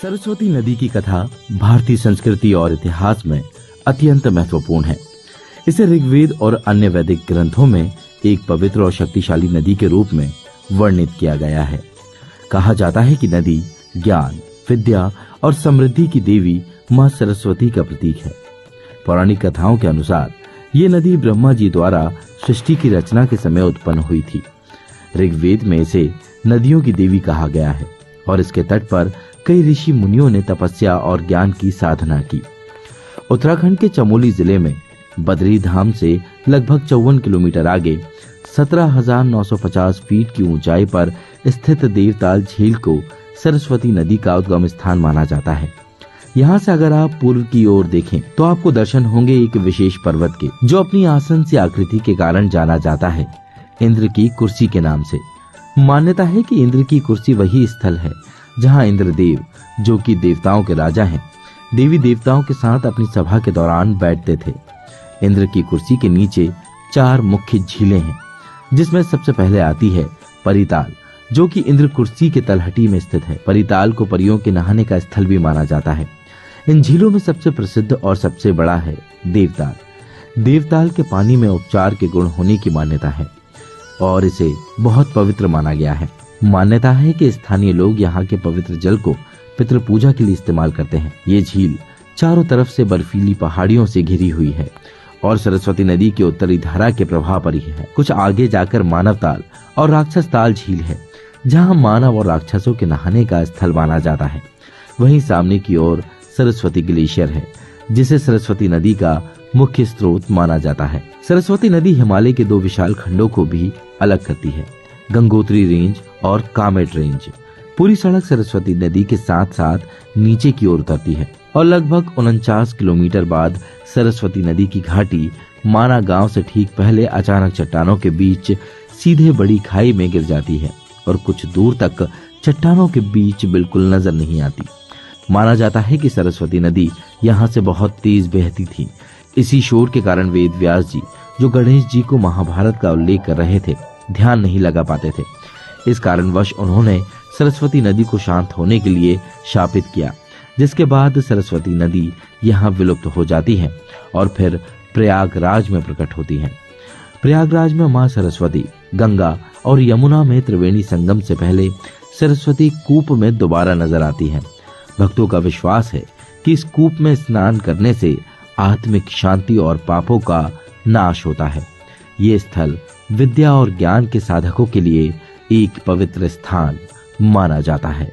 सरस्वती नदी की कथा भारतीय संस्कृति और इतिहास में अत्यंत महत्वपूर्ण है। इसे ऋग्वेद और अन्य वैदिक ग्रंथों में एक पवित्र और शक्तिशाली नदी के रूप में वर्णित किया गया है। कहा जाता है कि नदी ज्ञान, विद्या और समृद्धि की देवी मां सरस्वती का प्रतीक है। पौराणिक कथाओं के अनुसार ये नदी ब्रह्मा जी द्वारा सृष्टि की रचना के समय उत्पन्न हुई थी। ऋग्वेद में इसे नदियों की देवी कहा गया है और इसके तट पर कई ऋषि मुनियों ने तपस्या और ज्ञान की साधना की। उत्तराखंड के चमोली जिले में बद्री धाम से लगभग 54 किलोमीटर आगे 17,950 फीट की ऊंचाई पर स्थित देवताल झील को सरस्वती नदी का उद्गम स्थान माना जाता है। यहाँ से अगर आप पूर्व की ओर देखें तो आपको दर्शन होंगे एक विशेष पर्वत के, जो अपनी आसन सी आकृति के कारण जाना जाता है इंद्र की कुर्सी के नाम से। मान्यता है कि इंद्र की कुर्सी वही स्थल है जहाँ इंद्रदेव, जो कि देवताओं के राजा हैं, देवी देवताओं के साथ अपनी सभा के दौरान बैठते थे। इंद्र की कुर्सी के नीचे 4 मुख्य झीलें हैं, जिसमें सबसे पहले आती है परिताल, जो कि इंद्र कुर्सी के तलहटी में स्थित है। परिताल को परियों के नहाने का स्थल भी माना जाता है। इन झीलों में सबसे प्रसिद्ध और सबसे बड़ा है देवताल। देवताल के पानी में उपचार के गुण होने की मान्यता है और इसे बहुत पवित्र माना गया है। मान्यता है कि स्थानीय लोग यहाँ के पवित्र जल को पितृ पूजा के लिए इस्तेमाल करते हैं। ये झील चारों तरफ से बर्फीली पहाड़ियों से घिरी हुई है और सरस्वती नदी के उत्तरी धारा के प्रवाह पर ही है। कुछ आगे जाकर मानव ताल और राक्षस ताल झील है, जहाँ मानव और राक्षसों के नहाने का स्थल माना जाता है। वहीं सामने की ओर सरस्वती ग्लेशियर है, जिसे सरस्वती नदी का मुख्य स्रोत माना जाता है। सरस्वती नदी हिमालय के 2 विशाल खंडों को भी अलग करती है, गंगोत्री रेंज और कामेट रेंज। पूरी सड़क सरस्वती नदी के साथ साथ नीचे की ओर उतरती है और लगभग 49 किलोमीटर बाद सरस्वती नदी की घाटी माना गांव से ठीक पहले अचानक चट्टानों के बीच सीधे बड़ी खाई में गिर जाती है और कुछ दूर तक चट्टानों के बीच बिल्कुल नजर नहीं आती। माना जाता है कि सरस्वती नदी यहाँ से बहुत तेज बहती थी। इसी शोर के कारण वेद व्यास जी, जो गणेश जी को महाभारत का उल्लेख कर रहे थे, ध्यान नहीं लगा पाते थे। इस कारणवश उन्होंने सरस्वती नदी को शांत होने के लिए शापित किया, जिसके बाद सरस्वती नदी यहाँ विलुप्त हो जाती है और फिर प्रयागराज में प्रकट होती है। प्रयागराज में मां सरस्वती गंगा और यमुना में त्रिवेणी संगम से पहले सरस्वती कूप में दोबारा नजर आती है। भक्तों का विश्वास है कि इस कूप में स्नान करने से आत्मिक शांति और पापों का नाश होता है। ये स्थल विद्या और ज्ञान के साधकों के लिए एक पवित्र स्थान माना जाता है।